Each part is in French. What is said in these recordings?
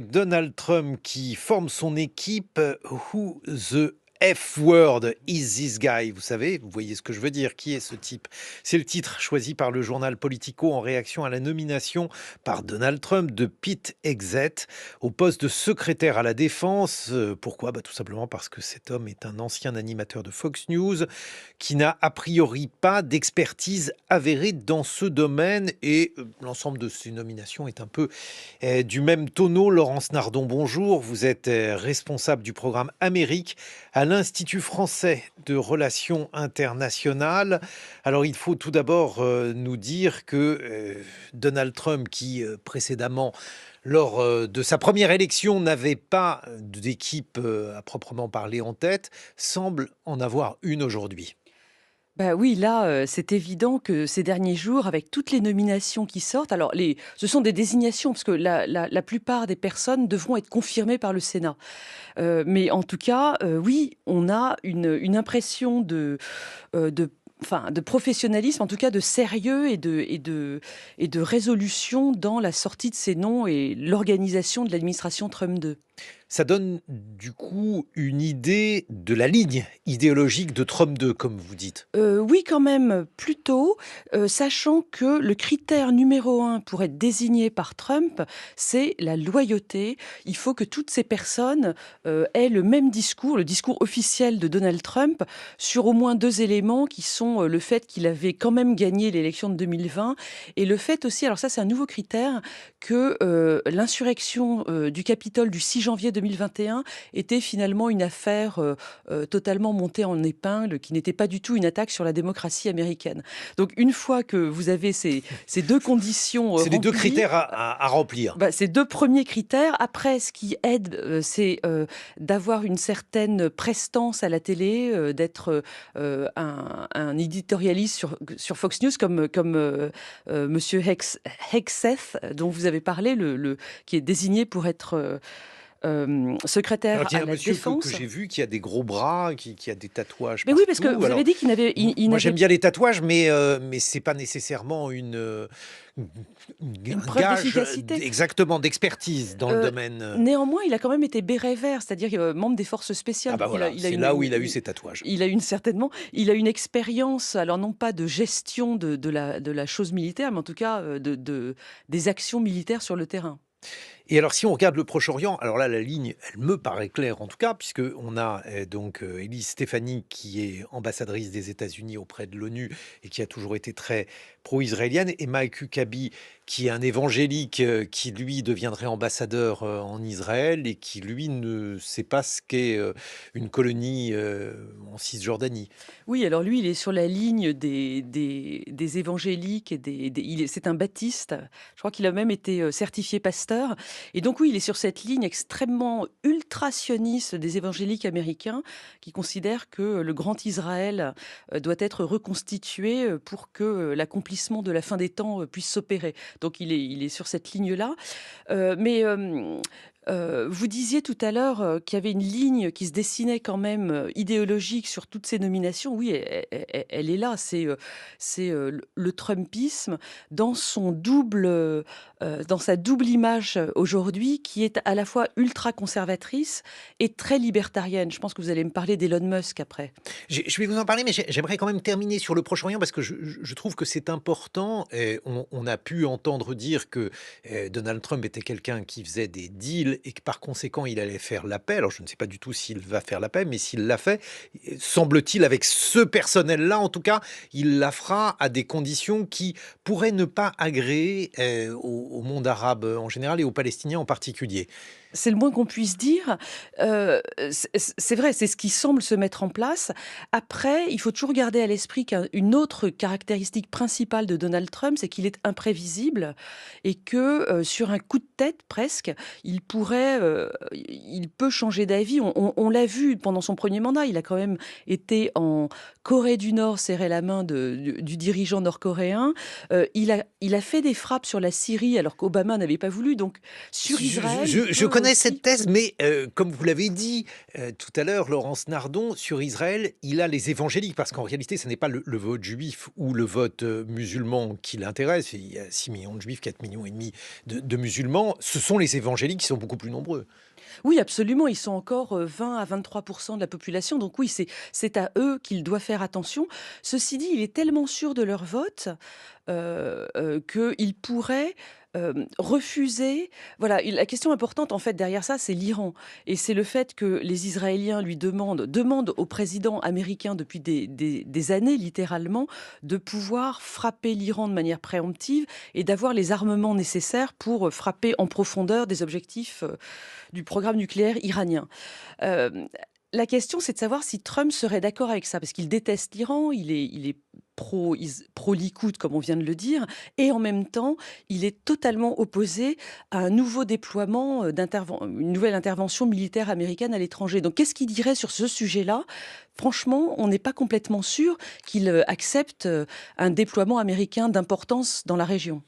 Donald Trump qui forme son équipe. Who the F-word is this guy? Vous savez, vous voyez ce que je veux dire. Qui est ce type? C'est le titre choisi par le journal Politico en réaction à la nomination par Donald Trump de Pete Hegseth au poste de secrétaire à la défense. Pourquoi? Tout simplement parce que cet homme est un ancien animateur de Fox News qui n'a a priori pas d'expertise avérée dans ce domaine et l'ensemble de ces nominations est un peu du même tonneau. Laurence Nardon, bonjour. Vous êtes responsable du programme Amérique à l'Institut français de relations internationales. Alors, il faut tout d'abord nous dire que Donald Trump, qui précédemment, lors de sa première élection, n'avait pas d'équipe à proprement parler en tête, semble en avoir une aujourd'hui. Bah oui, là, c'est évident que ces derniers jours, avec toutes les nominations qui sortent, alors ce sont des désignations parce que la plupart des personnes devront être confirmées par le Sénat. Mais en tout cas, oui, on a une impression de enfin, de professionnalisme, en tout cas de sérieux et de résolution dans la sortie de ces noms et l'organisation de l'administration Trump 2. Ça donne du coup une idée de la ligne idéologique de Trump 2, comme vous dites. Oui quand même, plutôt, sachant que le critère numéro un pour être désigné par Trump, c'est la loyauté. Il faut que toutes ces personnes, aient le même discours, le discours officiel de Donald Trump, sur au moins 2 éléments qui sont, le fait qu'il avait quand même gagné l'élection de 2020 et le fait aussi, alors ça c'est un nouveau critère, que, l'insurrection, du Capitole du 6 janvier 2021 était finalement une affaire, totalement montée en épingle, qui n'était pas du tout une attaque sur la démocratie américaine. Donc une fois que vous avez ces 2 conditions, C'est les deux remplies, critères à remplir. ces 2 premiers critères. Après ce qui aide, c'est, d'avoir une certaine prestance à la télé, d'être, un éditorialiste sur Fox News comme monsieur Hegseth dont vous avez parlé, le qui est désigné pour être, Alors, secrétaire il y a à un la monsieur que défense. j'ai vu qui a des gros bras, qui a des tatouages Mais oui, parce que partout. vous avez Alors, dit qu'il n'avait il moi j'aime n'avait bien les tatouages, mais c'est pas nécessairement une un preuve gage d'efficacité. exactement d'expertise dans le Heu, domaine. Néanmoins, il a quand même été béret vert, c'est-à-dire, membre des forces spéciales. Ah bah Donc voilà, c'est là où il a eu ses tatouages. il a une expérience, alors non pas de gestion de la chose militaire, mais en tout cas, des actions militaires sur le terrain. Et alors, si on regarde le Proche-Orient, alors là, la ligne, elle me paraît claire en tout cas, puisque on a donc Élise Stéphanie, qui est ambassadrice des États-Unis auprès de l'ONU et qui a toujours été très pro-israélienne, et Mike Huckabee, qui est un évangélique qui, lui, deviendrait ambassadeur en Israël et qui, lui, ne sait pas ce qu'est une colonie en Cisjordanie. Oui, alors lui, il est sur la ligne des évangéliques et c'est un baptiste. Je crois qu'il a même été, certifié pasteur et donc oui, il est sur cette ligne extrêmement ultra-sioniste des évangéliques américains qui considèrent que le grand Israël, doit être reconstitué, pour que, l'accomplissement de la fin des temps, puisse s'opérer. Donc il est sur cette ligne-là. Vous disiez tout à l'heure, qu'il y avait une ligne qui se dessinait quand même, idéologique sur toutes ces nominations. Oui, elle est là. C'est le trumpisme dans sa double image, aujourd'hui, qui est à la fois ultra conservatrice et très libertarienne. Je pense que vous allez me parler d'Elon Musk après. Je vais vous en parler, mais j'aimerais quand même terminer sur le Proche-Orient parce que je trouve que c'est important. Et on a pu entendre dire que Donald Trump était quelqu'un qui faisait des deals et que par conséquent il allait faire la paix. Alors je ne sais pas du tout s'il va faire la paix, mais s'il l'a fait, semble-t-il avec ce personnel-là, en tout cas, il la fera à des conditions qui pourraient ne pas agréer au monde arabe en général et aux Palestiniens en particulier. C'est le moins qu'on puisse dire. C'est vrai, c'est ce qui semble se mettre en place. Après, il faut toujours garder à l'esprit qu'une autre caractéristique principale de Donald Trump, c'est qu'il est imprévisible et que, sur un coup de tête presque, il peut changer d'avis. On l'a vu pendant son premier mandat, il a quand même été en Corée du Nord serrer la main du dirigeant nord-coréen. Il a fait des frappes sur la Syrie alors qu'Obama n'avait pas voulu. Donc sur Israël, il Je peut connais cette aussi. thèse, mais comme vous l'avez dit tout à l'heure, Laurence Nardon, sur Israël, il a les évangéliques, parce qu'en réalité, ce n'est pas le vote juif ou le vote musulman qui l'intéresse. Il y a 6 millions de juifs, 4 millions et demi de musulmans. Ce sont les évangéliques qui sont beaucoup beaucoup plus nombreux. Oui, absolument, ils sont encore 20 à 23% de la population, donc oui, c'est à eux qu'il doit faire attention. Ceci dit, il est tellement sûr de leur vote qu'il pourrait refuser. Voilà, la question importante en fait derrière ça, c'est l'Iran. Et c'est le fait que les Israéliens lui demandent au président américain depuis des années, littéralement, de pouvoir frapper l'Iran de manière préemptive et d'avoir les armements nécessaires pour frapper en profondeur des objectifs du programme nucléaire iranien. Euh, la question, c'est de savoir si Trump serait d'accord avec ça, parce qu'il déteste l'Iran, il est pro-Likoud, comme on vient de le dire, et en même temps, il est totalement opposé à un nouveau déploiement, une nouvelle intervention militaire américaine à l'étranger. Donc, qu'est-ce qu'il dirait sur ce sujet-là? Franchement, on n'est pas complètement sûr qu'il accepte un déploiement américain d'importance dans la région.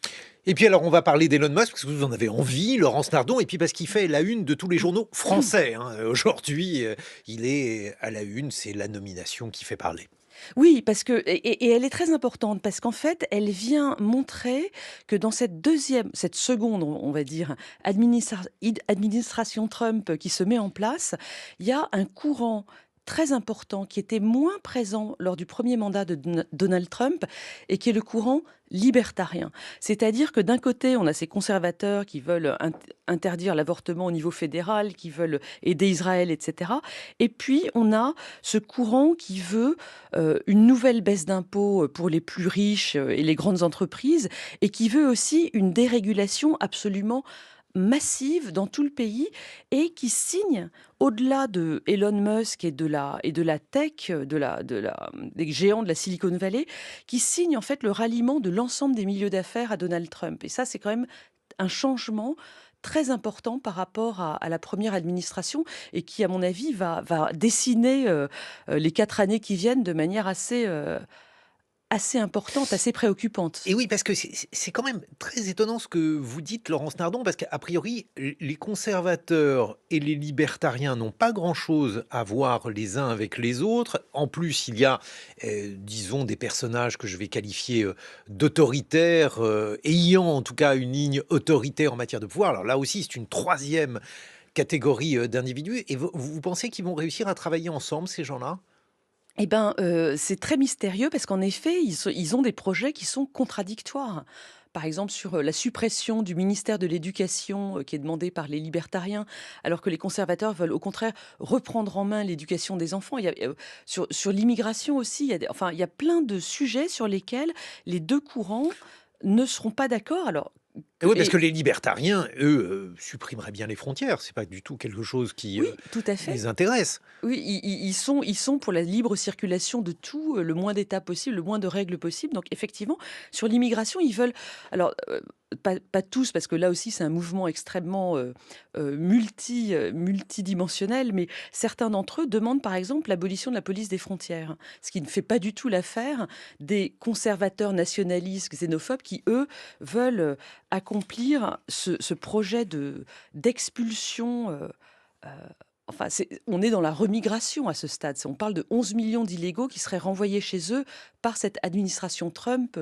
Et puis alors, on va parler d'Elon Musk, parce que vous en avez envie, Laurence Nardon, et puis parce qu'il fait la une de tous les journaux français, hein. Aujourd'hui, il est à la une, c'est la nomination qui fait parler. Oui, parce que et elle est très importante parce qu'en fait, elle vient montrer que dans cette seconde, on va dire, administration Trump qui se met en place, il y a un courant très important qui était moins présent lors du premier mandat de Donald Trump et qui est le courant libertarien. C'est-à-dire que d'un côté, on a ces conservateurs qui veulent interdire l'avortement au niveau fédéral, qui veulent aider Israël, etc. Et puis, on a ce courant qui veut une nouvelle baisse d'impôts pour les plus riches et les grandes entreprises, et qui veut aussi une dérégulation absolument massive dans tout le pays et qui signe, au-delà de Elon Musk et de la tech, des géants de la Silicon Valley, qui signe en fait le ralliement de l'ensemble des milieux d'affaires à Donald Trump. Et ça, c'est quand même un changement très important par rapport à la première administration et qui, à mon avis, va dessiner les 4 années qui viennent de manière assez importante, assez préoccupante. Et oui, parce que c'est quand même très étonnant ce que vous dites, Laurence Nardon, parce qu'a priori, les conservateurs et les libertariens n'ont pas grand-chose à voir les uns avec les autres. En plus, il y a, disons, des personnages que je vais qualifier d'autoritaires, ayant en tout cas une ligne autoritaire en matière de pouvoir. Alors là aussi, c'est une troisième catégorie d'individus. Et vous pensez qu'ils vont réussir à travailler ensemble, ces gens-là? Eh ben, c'est très mystérieux parce qu'en effet, ils ont des projets qui sont contradictoires. Par exemple, sur la suppression du ministère de l'Éducation, qui est demandé par les libertariens, alors que les conservateurs veulent au contraire reprendre en main l'éducation des enfants. Il y a, sur l'immigration aussi, il y a plein de sujets sur lesquels les deux courants ne seront pas d'accord. Alors, Oui, parce que et les libertariens, eux, supprimeraient bien les frontières. C'est pas du tout quelque chose qui oui, tout à fait. les intéresse. Oui, ils sont pour la libre circulation de tout, le moins d'États possible, le moins de règles possible. Donc effectivement, sur l'immigration, ils veulent alors, pas tous, parce que là aussi c'est un mouvement extrêmement, multidimensionnel, mais certains d'entre eux demandent par exemple l'abolition de la police des frontières. Ce qui ne fait pas du tout l'affaire des conservateurs nationalistes xénophobes qui, eux, veulent, accomplir ce projet d'expulsion, heu enfin, on est dans la remigration à ce stade. On parle de 11 millions d'illégaux qui seraient renvoyés chez eux par cette administration Trump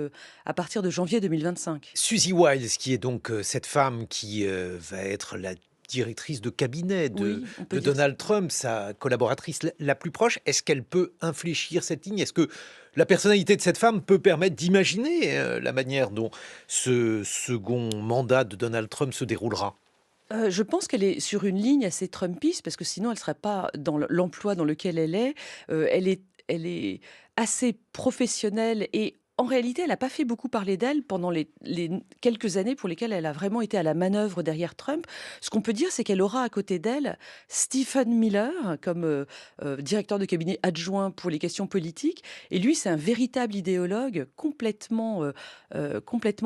à partir de janvier 2025. Suzy Wiles, qui est donc cette femme qui va être la directrice de cabinet Oui, on peut de dire ça. Donald Trump, sa collaboratrice la plus proche, est-ce qu'elle peut infléchir cette ligne? Est-ce que la personnalité de cette femme peut permettre d'imaginer la manière dont ce second mandat de Donald Trump se déroulera? Je pense qu'elle est sur une ligne assez trumpiste parce que sinon elle ne serait pas dans l'emploi dans lequel elle est. Elle est assez professionnelle et en réalité, elle n'a pas fait beaucoup parler d'elle pendant les quelques années pour lesquelles elle a vraiment été à la manœuvre derrière Trump. Ce qu'on peut dire, c'est qu'elle aura à côté d'elle Stephen Miller comme, directeur de cabinet adjoint pour les questions politiques et lui, c'est un véritable idéologue complètement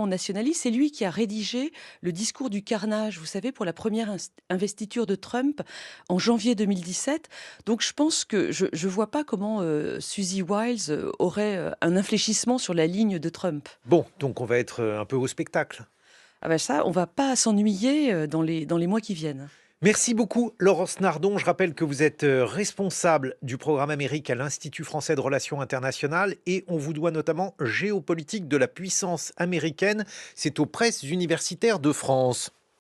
nationaliste. C'est lui qui a rédigé le discours du carnage, vous savez, pour la première investiture de Trump en janvier 2017. Donc je pense que je ne vois pas comment Suzy Wiles aurait un infléchissement sur la ligne de Trump. Bon, donc on va être un peu au spectacle. Ah ben ça, on va pas s'ennuyer dans les mois qui viennent. Merci beaucoup, Laurence Nardon. Je rappelle que vous êtes responsable du programme Amérique à l'Institut français de relations internationales et on vous doit notamment géopolitique de la puissance américaine. C'est aux presses universitaires de France.